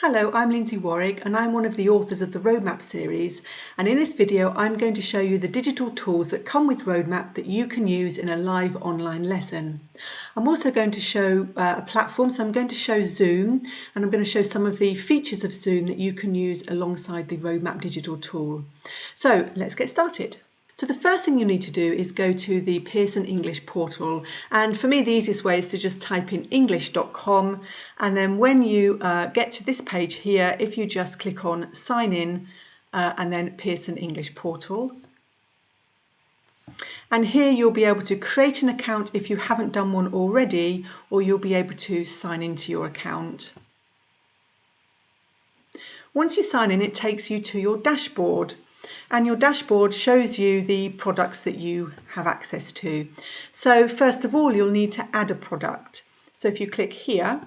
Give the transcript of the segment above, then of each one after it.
Hello, I'm Lindsay Warwick and I'm one of the authors of the Roadmap series, and in this video I'm going to show you the digital tools that come with Roadmap that you can use in a live online lesson. I'm also going to show a platform, so I'm going to show Zoom, and I'm going to show some of the features of Zoom that you can use alongside the Roadmap digital tool. So let's get started. So the first thing you need to do is go to the Pearson English Portal, and for me the easiest way is to just type in english.com, and then when you get to this page here, if you just click on sign in and then Pearson English Portal, and here you'll be able to create an account if you haven't done one already, or you'll be able to sign into your account. Once you sign in, it takes you to your dashboard. And your dashboard shows you the products that you have access to. So first of all, you'll need to add a product. So if you click here,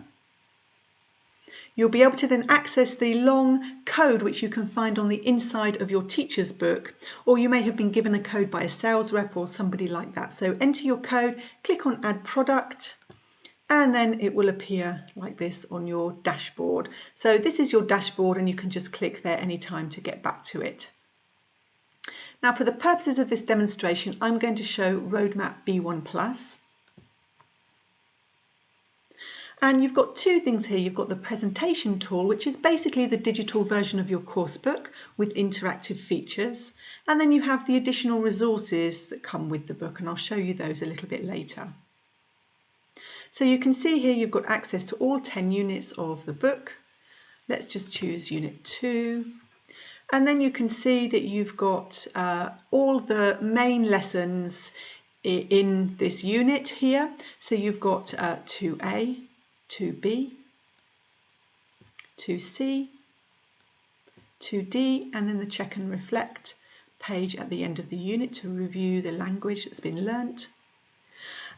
you'll be able to then access the long code which you can find on the inside of your teacher's book, or you may have been given a code by a sales rep or somebody like that. So enter your code, click on add product, and then it will appear like this on your dashboard. So this is your dashboard, and you can just click there anytime to get back to it. Now, for the purposes of this demonstration, I'm going to show Roadmap B1+. And you've got two things here. You've got the presentation tool, which is basically the digital version of your course book with interactive features. And then you have the additional resources that come with the book, and I'll show you those a little bit later. So you can see here you've got access to all 10 units of the book. Let's just choose Unit 2. And then you can see that you've got all the main lessons in this unit here. So you've got 2A, 2B, 2C, 2D, and then the check and reflect page at the end of the unit to review the language that's been learnt.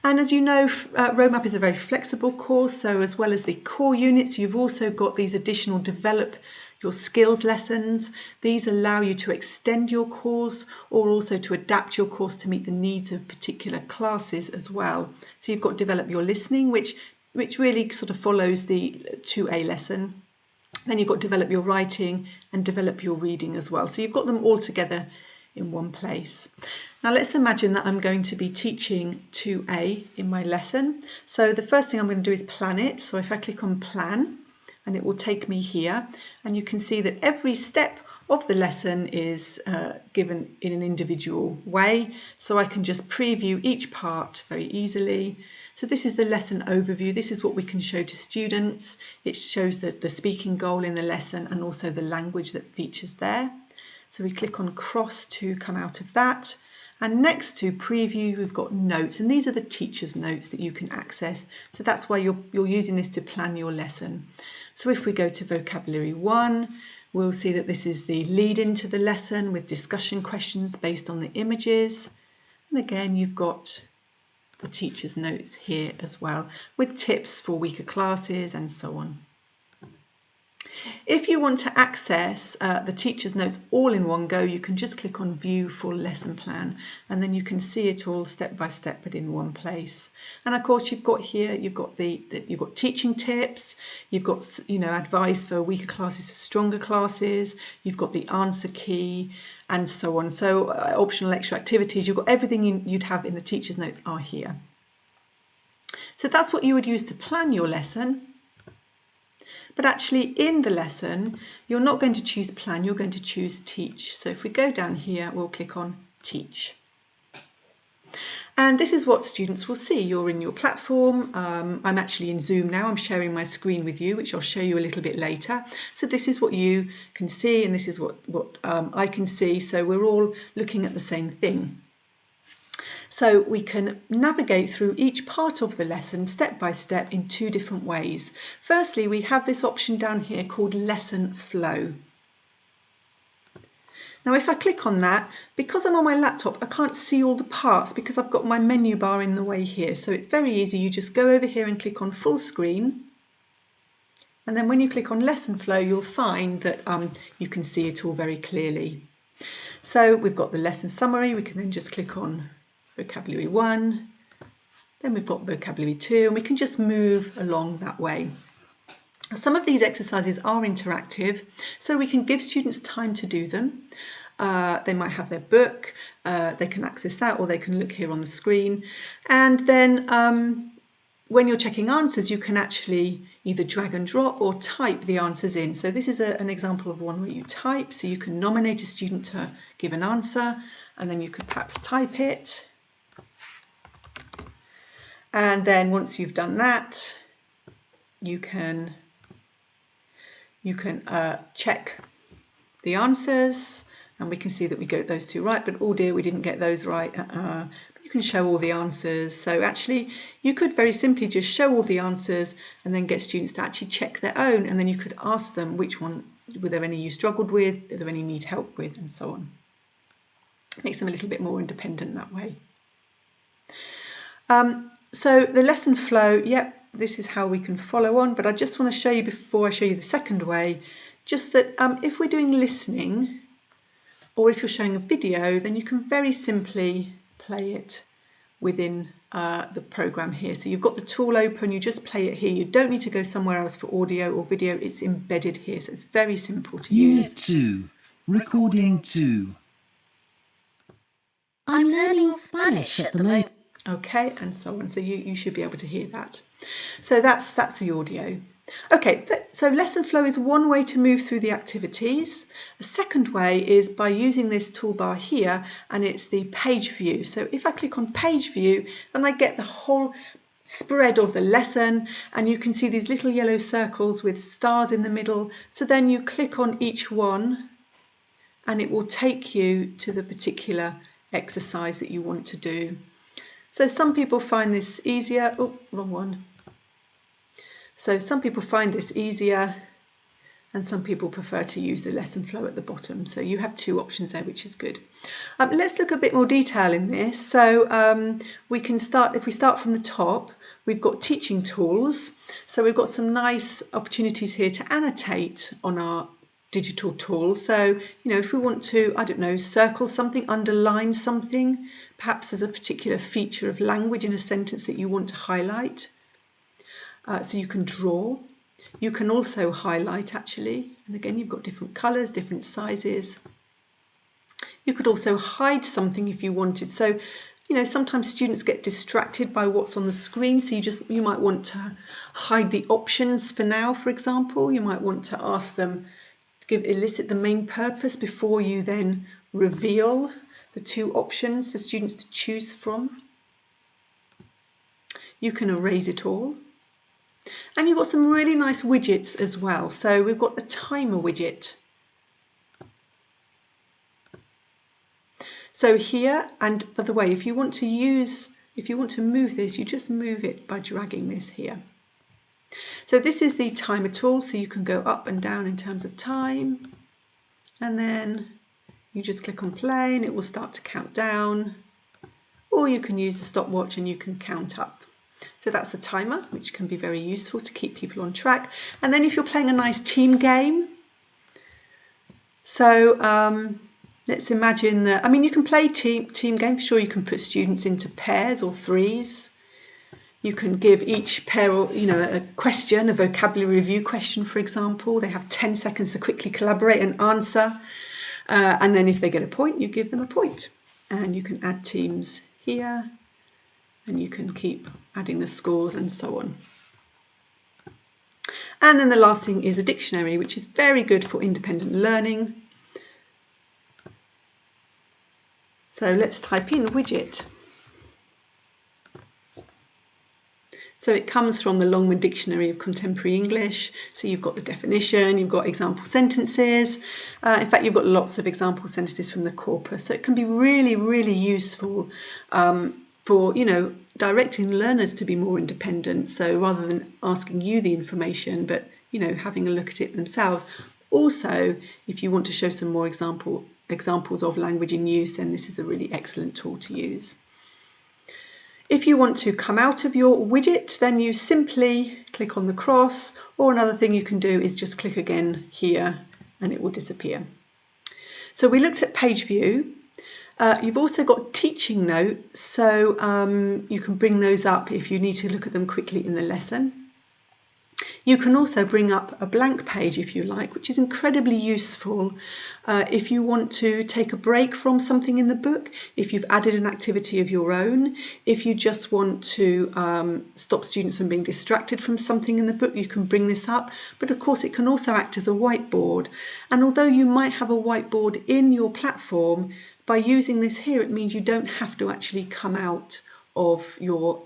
And as you know, Roadmap is a very flexible course, so as well as the core units, you've also got these additional develop your skills lessons. These allow you to extend your course or also to adapt your course to meet the needs of particular classes as well. So you've got develop your listening, which really sort of follows the 2A lesson. Then you've got develop your writing and develop your reading as well. So you've got them all together in one place. Now let's imagine that I'm going to be teaching 2A in my lesson. So the first thing I'm going to do is plan it. So if I click on plan, and it will take me here, and you can see that every step of the lesson is given in an individual way, so I can just preview each part very easily. So this is the lesson overview. This is what we can show to students. It shows the speaking goal in the lesson and also the language that features there. So we click on cross to come out of that. And next to preview, we've got notes, and these are the teacher's notes that you can access. So that's why you're using this to plan your lesson. So if we go to vocabulary 1, we'll see that this is the lead into the lesson with discussion questions based on the images. And again, you've got the teacher's notes here as well, with tips for weaker classes and so on. If you want to access the teacher's notes all in one go, you can just click on View Full Lesson Plan, and then you can see it all step by step, but in one place. And of course, you've got here, you've got teaching tips, you've got advice for weaker classes, for stronger classes, you've got the answer key, and so on. So optional extra activities, you've got everything you'd have in the teacher's notes are here. So that's what you would use to plan your lesson. But actually in the lesson, you're not going to choose plan, you're going to choose teach. So if we go down here, we'll click on teach. And this is what students will see. You're in your platform. I'm actually in Zoom now. I'm sharing my screen with you, which I'll show you a little bit later. So this is what you can see, and this is what I can see. So we're all looking at the same thing. So we can navigate through each part of the lesson step by step in two different ways. Firstly, we have this option down here called Lesson Flow. Now if I click on that, because I'm on my laptop, I can't see all the parts because I've got my menu bar in the way here. So it's very easy. You just go over here and click on full screen. And then when you click on Lesson Flow, you'll find that you can see it all very clearly. So we've got the lesson summary. We can then just click on vocabulary 1, then we've got vocabulary 2, and we can just move along that way. Some of these exercises are interactive, so we can give students time to do them. They might have their book, they can access that, or they can look here on the screen. And then when you're checking answers, you can actually either drag and drop or type the answers in. So this is an example of one where you type, so you can nominate a student to give an answer, and then you could perhaps type it. And then once you've done that, you can check the answers, and we can see that we got those two right, but oh dear, we didn't get those right. But you can show all the answers. So actually, you could very simply just show all the answers and then get students to actually check their own, and then you could ask them which one, were there any you struggled with, are there any you need help with, and so on. It makes them a little bit more independent that way. So the lesson flow, yep, this is how we can follow on, but I just want to show you before I show you the second way, just that if we're doing listening, or if you're showing a video, then you can very simply play it within the program here. So you've got the tool open, you just play it here. You don't need to go somewhere else for audio or video, it's embedded here, so it's very simple to use. Unit 2, Recording 2. I'm learning Spanish at the moment. Okay, and so on. So you should be able to hear that. So that's the audio. Okay, so lesson flow is one way to move through the activities. A second way is by using this toolbar here, and it's the page view. So if I click on page view, then I get the whole spread of the lesson, and you can see these little yellow circles with stars in the middle. So then you click on each one, and it will take you to the particular exercise that you want to do. So some people find this easier. Oh, wrong one. So some people find this easier, and some people prefer to use the lesson flow at the bottom. So you have two options there, which is good. Let's look a bit more detail in this. So we can start, if we start from the top, we've got teaching tools. So we've got some nice opportunities here to annotate on our digital tools. So, if we want to, I don't know, circle something, underline something, perhaps there's a particular feature of language in a sentence that you want to highlight. So you can draw. You can also highlight, actually, and again, you've got different colours, different sizes. You could also hide something if you wanted. So, sometimes students get distracted by what's on the screen, so you might want to hide the options for now, for example. You might want to ask them, elicit the main purpose before you then reveal the two options for students to choose from. You can erase it all. And you've got some really nice widgets as well. So we've got a timer widget. So here, and by the way, if you want to move this, you just move it by dragging this here. So this is the timer tool, so you can go up and down in terms of time, and then you just click on play and it will start to count down, or you can use the stopwatch and you can count up. So that's the timer, which can be very useful to keep people on track. And then if you're playing a nice team game, so let's imagine that, you can play team game, sure, you can put students into pairs or threes. You can give each pair, a question, a vocabulary review question, for example. They have 10 seconds to quickly collaborate and answer. And then if they get a point, you give them a point. And you can add teams here, and you can keep adding the scores and so on. And then the last thing is a dictionary, which is very good for independent learning. So let's type in widget. So it comes from the Longman Dictionary of Contemporary English. So you've got the definition, you've got example sentences. In fact, you've got lots of example sentences from the corpus. So it can be really, really useful for, directing learners to be more independent. So rather than asking you the information, but, having a look at it themselves. Also, if you want to show some more examples of language in use, then this is a really excellent tool to use. If you want to come out of your widget, then you simply click on the cross, or another thing you can do is just click again here and it will disappear. So we looked at page view. You've also got teaching notes, so you can bring those up if you need to look at them quickly in the lesson. You can also bring up a blank page if you like, which is incredibly useful if you want to take a break from something in the book, if you've added an activity of your own, if you just want to stop students from being distracted from something in the book, you can bring this up. But of course, it can also act as a whiteboard. And although you might have a whiteboard in your platform, by using this here, it means you don't have to actually come out of your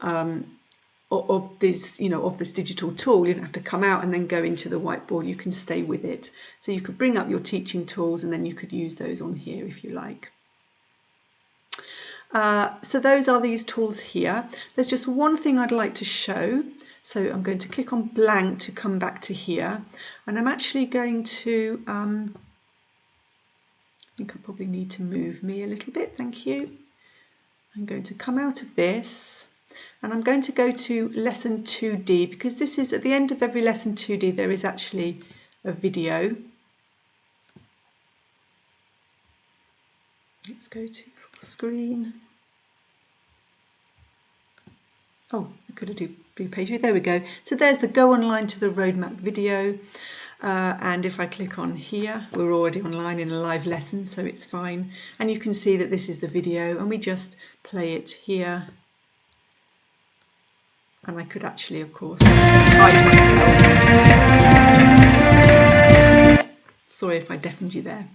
of this digital tool. You don't have to come out and then go into the whiteboard. You can stay with it. So you could bring up your teaching tools and then you could use those on here if you like. So those are these tools here. There's just one thing I'd like to show. So I'm going to click on blank to come back to here. And I'm actually going to, I think I probably need to move me a little bit. Thank you. I'm going to come out of this. And I'm going to go to lesson 2D because this is at the end of every lesson 2D there is actually a video. Let's go to full screen. Oh, I could do page view. There we go. So there's the go online to the roadmap video. And if I click on here, we're already online in a live lesson, so it's fine. And you can see that this is the video and we just play it here. And I could actually, of course, hide myself. Sorry if I deafened you there.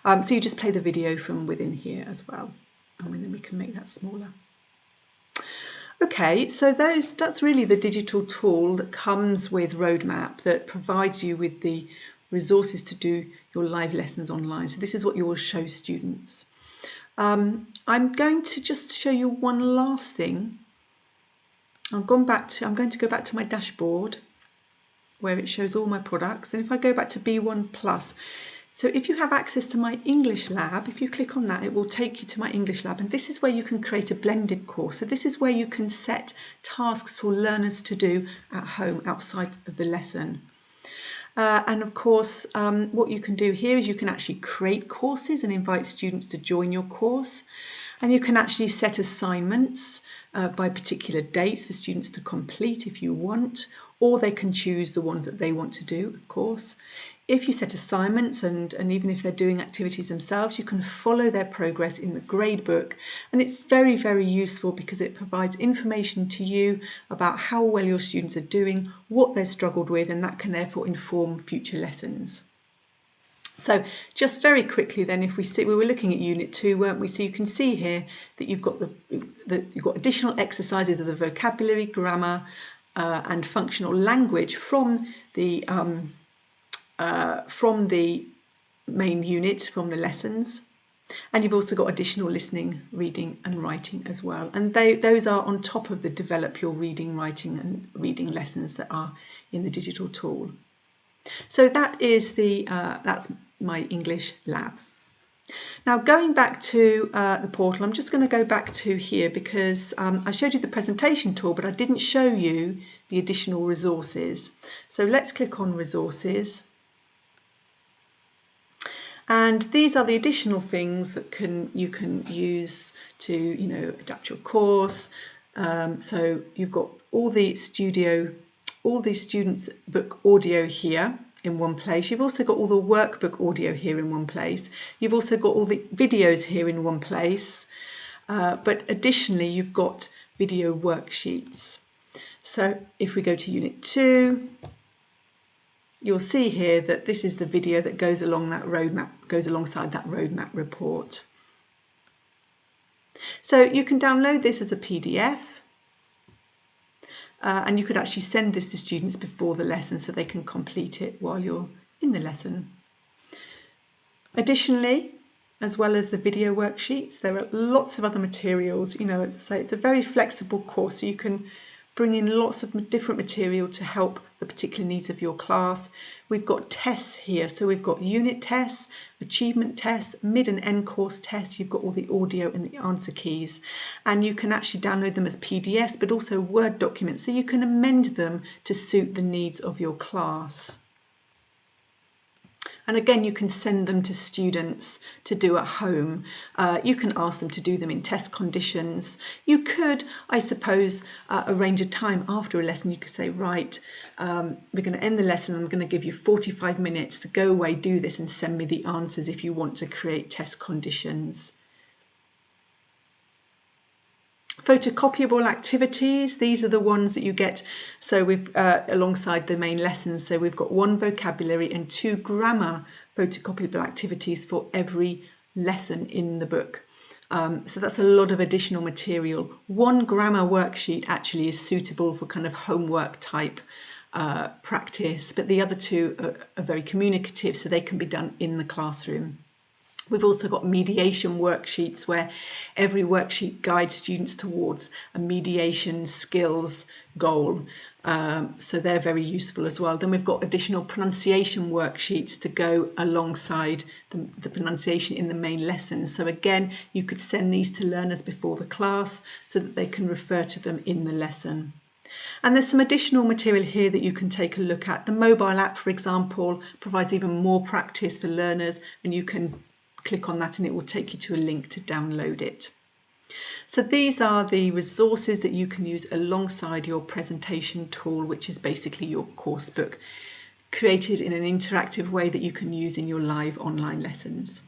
So you just play the video from within here as well. And then we can make that smaller. Okay, so that's really the digital tool that comes with Roadmap that provides you with the resources to do your live lessons online. So this is what you will show students. I'm going to just show you one last thing. I'm going to go back to my dashboard where it shows all my products. And if I go back to B1 Plus, so if you have access to my English lab, if you click on that, it will take you to my English lab. And this is where you can create a blended course. So this is where you can set tasks for learners to do at home outside of the lesson. And of course, what you can do here is you can actually create courses and invite students to join your course. And you can actually set assignments by particular dates for students to complete if you want, or they can choose the ones that they want to do, of course. If you set assignments and even if they're doing activities themselves, you can follow their progress in the gradebook. And it's very, very useful because it provides information to you about how well your students are doing, what they've struggled with, and that can therefore inform future lessons. So just very quickly then, if we see, we were looking at Unit 2, weren't we? So you can see here that you've got you've got additional exercises of the vocabulary, grammar, and functional language from the main unit, from the lessons. And you've also got additional listening, reading and writing as well. And those are on top of the develop your reading, writing and reading lessons that are in the digital tool. So that is that's my English lab. Now going back to the portal, I'm just going to go back to here because I showed you the presentation tool, but I didn't show you the additional resources. So let's click on resources. And these are the additional things that you can use to adapt your course. So you've got all the students' book audio here in one place. You've also got all the workbook audio here in one place. You've also got all the videos here in one place. But additionally, you've got video worksheets. So if we go to Unit 2, you'll see here that this is the video that goes along that roadmap, goes alongside that roadmap report. So you can download this as a PDF. And you could actually send this to students before the lesson so they can complete it while you're in the lesson. Additionally, as well as the video worksheets, there are lots of other materials. As I say, it's a very flexible course, so you can bring in lots of different material to help the particular needs of your class. We've got tests here, so we've got unit tests, achievement tests, mid and end course tests. You've got all the audio and the answer keys, and you can actually download them as PDFs but also Word documents, so you can amend them to suit the needs of your class. And again, you can send them to students to do at home. You can ask them to do them in test conditions. You could, I suppose, arrange a time after a lesson. You could say, right, we're going to end the lesson. I'm going to give you 45 minutes to go away, do this, and send me the answers if you want to create test conditions. Photocopyable activities, these are the ones that you get, so we've alongside the main lessons. So we've got 1 vocabulary and 2 grammar photocopyable activities for every lesson in the book. So that's a lot of additional material. 1 grammar worksheet actually is suitable for kind of homework type practice, but the other 2 are very communicative, so they can be done in the classroom. We've also got mediation worksheets where every worksheet guides students towards a mediation skills goal. So they're very useful as well. Then we've got additional pronunciation worksheets to go alongside the pronunciation in the main lesson. So again, you could send these to learners before the class so that they can refer to them in the lesson. And there's some additional material here that you can take a look at. The mobile app, for example, provides even more practice for learners, and you can click on that and it will take you to a link to download it. So these are the resources that you can use alongside your presentation tool, which is basically your course book, created in an interactive way that you can use in your live online lessons.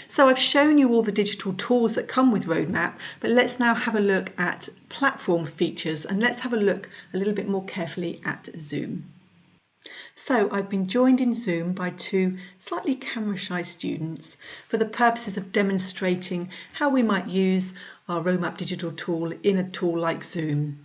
So I've shown you all the digital tools that come with Roadmap, but let's now have a look at platform features, and let's have a look a little bit more carefully at Zoom. So I've been joined in Zoom by 2 slightly camera shy students for the purposes of demonstrating how we might use our Roadmap digital tool in a tool like Zoom.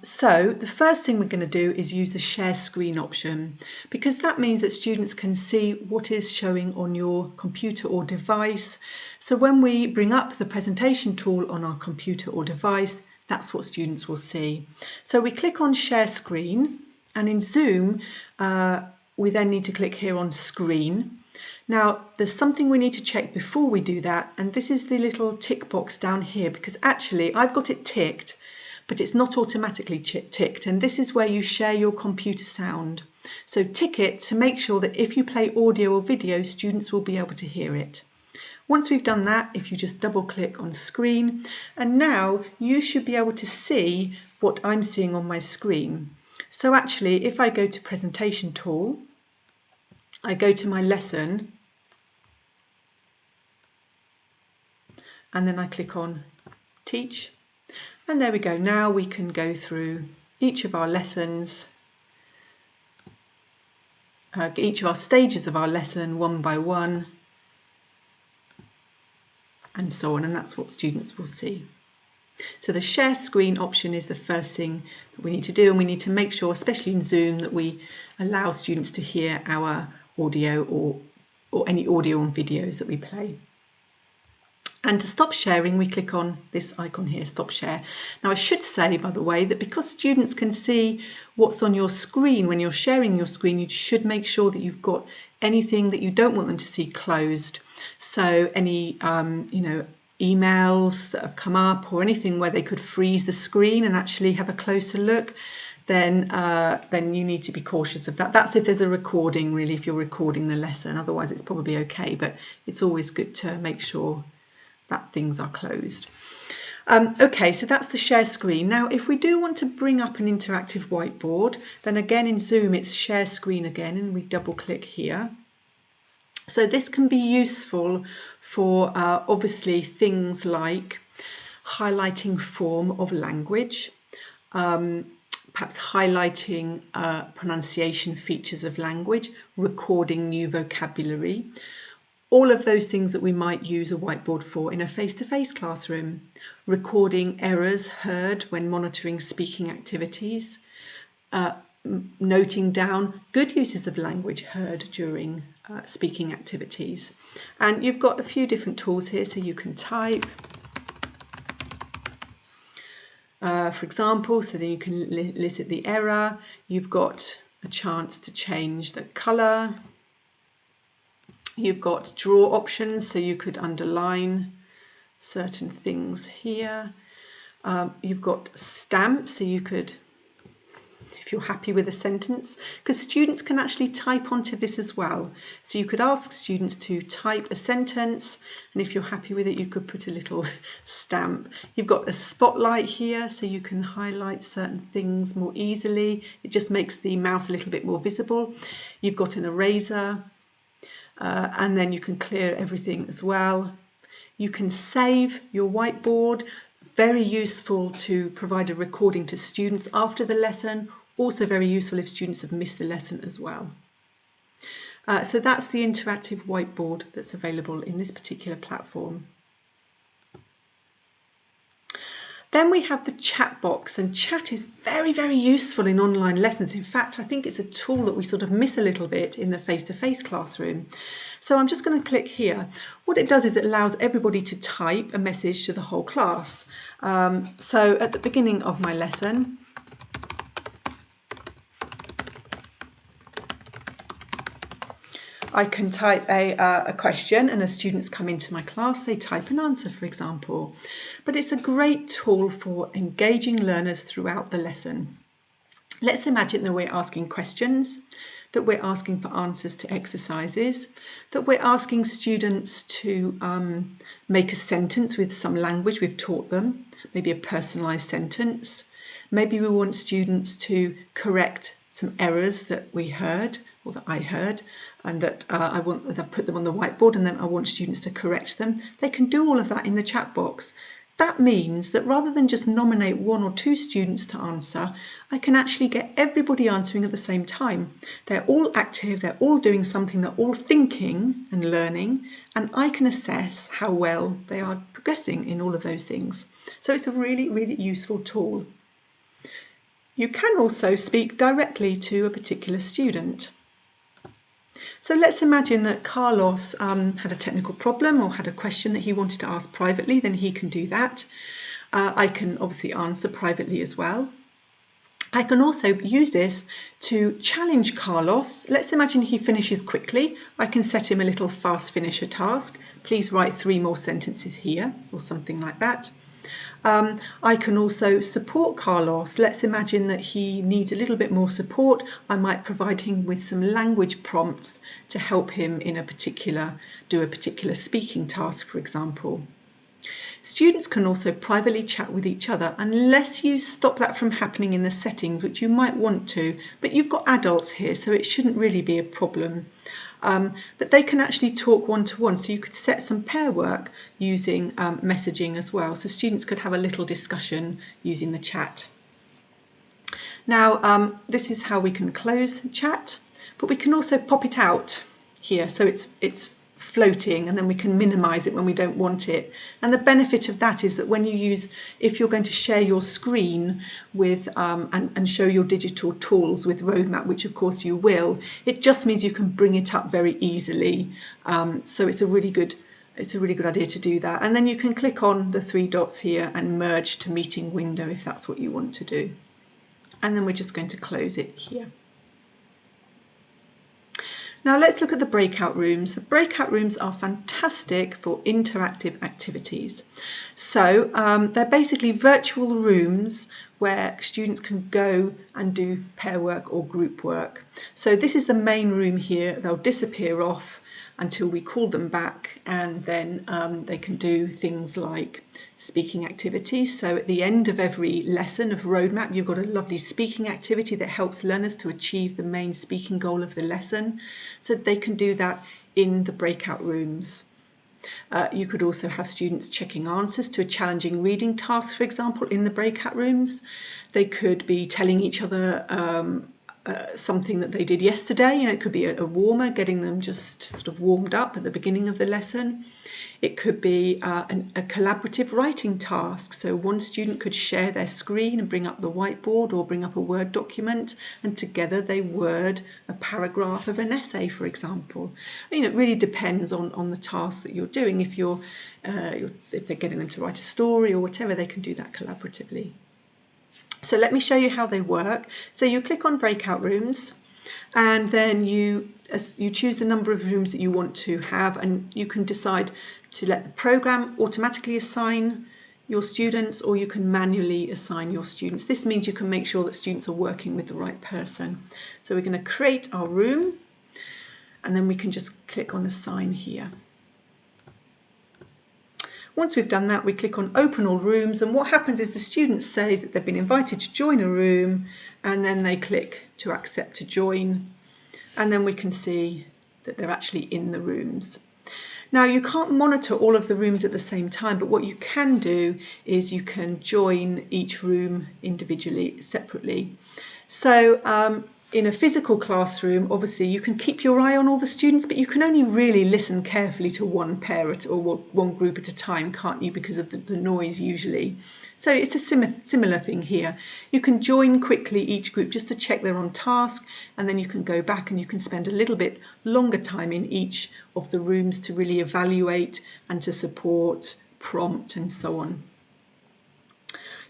So the first thing we're going to do is use the share screen option, because that means that students can see what is showing on your computer or device. So when we bring up the presentation tool on our computer or device, that's what students will see. So we click on share screen, and in Zoom we then need to click here on screen. Now there's something we need to check before we do that, and this is the little tick box down here, because actually I've got it ticked but it's not automatically ticked, and this is where you share your computer sound. So tick it to make sure that if you play audio or video, students will be able to hear it. Once we've done that, if you just double click on screen, and now you should be able to see what I'm seeing on my screen. So actually, if I go to presentation tool, I go to my lesson, and then I click on teach, and there we go. Now we can go through each of our lessons, each of our stages of our lesson one by one, and so on, and that's what students will see. So the share screen option is the first thing that we need to do, and we need to make sure, especially in Zoom, that we allow students to hear our audio or any audio and videos that we play. And to stop sharing, we click on this icon here, stop share. Now I should say, by the way, that because students can see what's on your screen when you're sharing your screen, you should make sure that you've got anything that you don't want them to see closed. So any emails that have come up or anything where they could freeze the screen and actually have a closer look, then you need to be cautious of that. That's if there's a recording, really, if you're recording the lesson. Otherwise it's probably okay, but it's always good to make sure that things are closed. Okay, so that's the share screen. Now if we do want to bring up an interactive whiteboard, then again in Zoom it's share screen again, and we double click here. So this can be useful for obviously things like highlighting form of language, perhaps highlighting pronunciation features of language, recording new vocabulary, all of those things that we might use a whiteboard for in a face-to-face classroom, recording errors heard when monitoring speaking activities, noting down good uses of language heard during speaking activities. And you've got a few different tools here, so you can type, for example, so then you can elicit the error. You've got a chance to change the colour. You've got draw options, so you could underline certain things here. You've got stamps, so you could, if you're happy with a sentence, because students can actually type onto this as well. So you could ask students to type a sentence, and if you're happy with it, you could put a little stamp. You've got a spotlight here, so you can highlight certain things more easily. It just makes the mouse a little bit more visible. You've got an eraser, and then you can clear everything as well. You can save your whiteboard. Very useful to provide a recording to students after the lesson. Also very useful if students have missed the lesson as well. So that's the interactive whiteboard that's available in this particular platform. Then we have the chat box, and chat is very, very useful in online lessons. In fact, I think it's a tool that we sort of miss a little bit in the face-to-face classroom. So I'm just going to click here. What it does is it allows everybody to type a message to the whole class. So at the beginning of my lesson, I can type a question, and as students come into my class, they type an answer, for example. But it's a great tool for engaging learners throughout the lesson. Let's imagine that we're asking questions, that we're asking for answers to exercises, that we're asking students to make a sentence with some language we've taught them, maybe a personalised sentence. Maybe we want students to correct some errors that we heard, or that I heard, and that I've put them on the whiteboard, and then I want students to correct them. They can do all of that in the chat box. That means that rather than just nominate 1 or 2 students to answer, I can actually get everybody answering at the same time. They're all active, they're all doing something, they're all thinking and learning, and I can assess how well they are progressing in all of those things. So it's a really, really useful tool. You can also speak directly to a particular student. So let's imagine that Carlos had a technical problem or had a question that he wanted to ask privately, then he can do that. I can obviously answer privately as well. I can also use this to challenge Carlos. Let's imagine he finishes quickly. I can set him a little fast finisher task. Please write 3 more sentences here, or something like that. I can also support Carlos. Let's imagine that he needs a little bit more support. I might provide him with some language prompts to help him in do a particular speaking task, for example. Students can also privately chat with each other, unless you stop that from happening in the settings, which you might want to, but you've got adults here, so it shouldn't really be a problem. But they can actually talk one-to-one, so you could set some pair work using messaging as well, so students could have a little discussion using the chat. Now, this is how we can close chat, but we can also pop it out here, so it's floating, and then we can minimize it when we don't want it. And the benefit of that is that when if you're going to share your screen with and show your digital tools with Roadmap, which of course you will, it just means you can bring it up very easily. So it's a really good idea to do that. And then you can click on the 3 dots here and merge to meeting window if that's what you want to do. And then we're just going to close it here. Now let's look at the breakout rooms. The breakout rooms are fantastic for interactive activities. So they're basically virtual rooms where students can go and do pair work or group work. So this is the main room here. They'll disappear off until we call them back, and then they can do things like speaking activities. So at the end of every lesson of Roadmap, you've got a lovely speaking activity that helps learners to achieve the main speaking goal of the lesson. So they can do that in the breakout rooms. You could also have students checking answers to a challenging reading task, for example, in the breakout rooms. They could be telling each other something that they did yesterday. It could be a warmer, getting them just sort of warmed up at the beginning of the lesson. It could be a collaborative writing task. So one student could share their screen and bring up the whiteboard or bring up a Word document, and together they word a paragraph of an essay, for example. It really depends on the task that you're doing. If they're getting them to write a story or whatever, they can do that collaboratively. So let me show you how they work. So you click on breakout rooms, and then you choose the number of rooms that you want to have, and you can decide to let the program automatically assign your students, or you can manually assign your students. This means you can make sure that students are working with the right person. So we're going to create our room, and then we can just click on assign here. Once we've done that, we click on open all rooms, and what happens is the student says that they've been invited to join a room, and then they click to accept to join, and then we can see that they're actually in the rooms. Now, you can't monitor all of the rooms at the same time, but what you can do is you can join each room individually, separately. So in a physical classroom, obviously you can keep your eye on all the students, but you can only really listen carefully to one pair or one group at a time, can't you, because of the noise usually. So it's a similar thing here. You can join quickly each group just to check they're on task, and then you can go back and you can spend a little bit longer time in each of the rooms to really evaluate and to support, prompt and so on.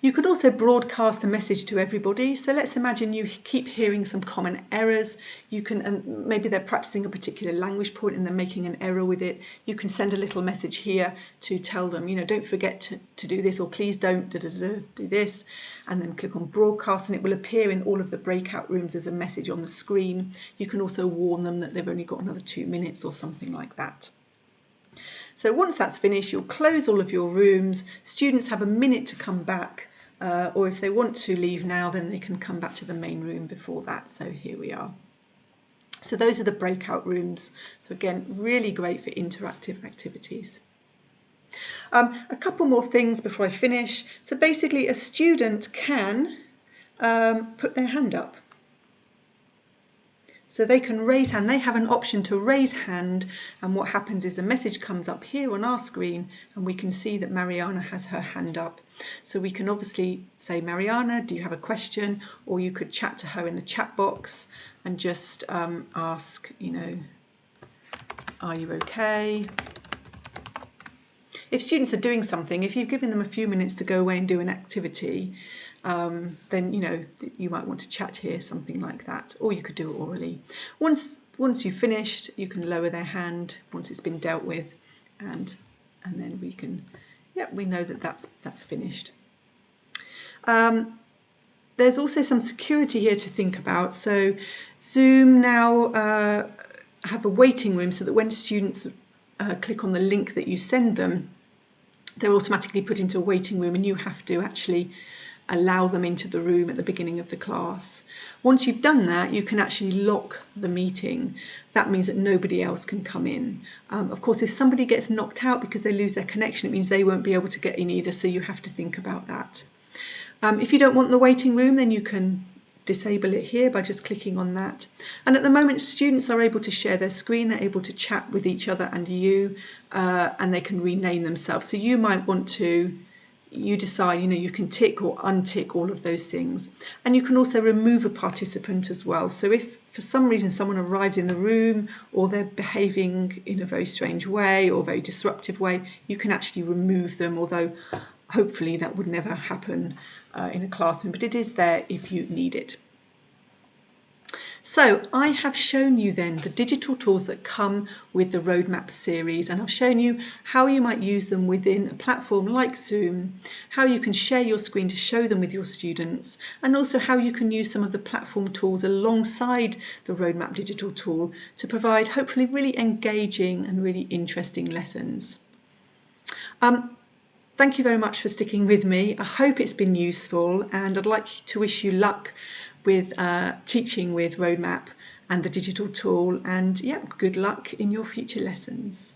You could also broadcast a message to everybody. So let's imagine you keep hearing some common errors. You can, and maybe they're practicing a particular language point and they're making an error with it. You can send a little message here to tell them, you know, don't forget to do this, or please don't do this, and then click on broadcast and it will appear in all of the breakout rooms as a message on the screen. You can also warn them that they've only got another 2 minutes or something like that. So once that's finished, you'll close all of your rooms. Students have a minute to come back. Or if they want to leave now, then they can come back to the main room before that. So here we are. So those are the breakout rooms. So again, really great for interactive activities. A couple more things before I finish. So basically a student can put their hand up. So they can raise hand, they have an option to raise hand, and what happens is a message comes up here on our screen and we can see that Mariana has her hand up. So we can obviously say, Mariana, do you have a question? Or you could chat to her in the chat box and just ask, you know, are you okay? If students are doing something, if you've given them a few minutes to go away and do an activity, then you know you might want to chat here, something like that, or you could do it orally. Once you've finished, you can lower their hand once it's been dealt with, and then we can, yeah, we know that that's finished. There's also some security here to think about. So Zoom now have a waiting room so that when students click on the link that you send them, they're automatically put into a waiting room, and you have to actually allow them into the room at the beginning of the class. Once you've done that, you can actually lock the meeting. That means that nobody else can come in. Of course, if somebody gets knocked out because they lose their connection, it means they won't be able to get in either, so you have to think about that. If you don't want the waiting room, then you can disable it here by just clicking on that. And at the moment, students are able to share their screen, they're able to chat with each other and you, and they can rename themselves. So you might want to, you decide, you know, you can tick or untick all of those things. And you can also remove a participant as well. So if for some reason someone arrives in the room or they're behaving in a very strange way or very disruptive way, you can actually remove them, although hopefully that would never happen in a classroom, but it is there if you need it. So I have shown you then the digital tools that come with the Roadmap series, and I've shown you how you might use them within a platform like Zoom, how you can share your screen to show them with your students, and also how you can use some of the platform tools alongside the Roadmap digital tool to provide hopefully really engaging and really interesting lessons. Thank you very much for sticking with me. I hope it's been useful, and I'd like to wish you luck with teaching with Roadmap and the digital tool, and yeah, good luck in your future lessons.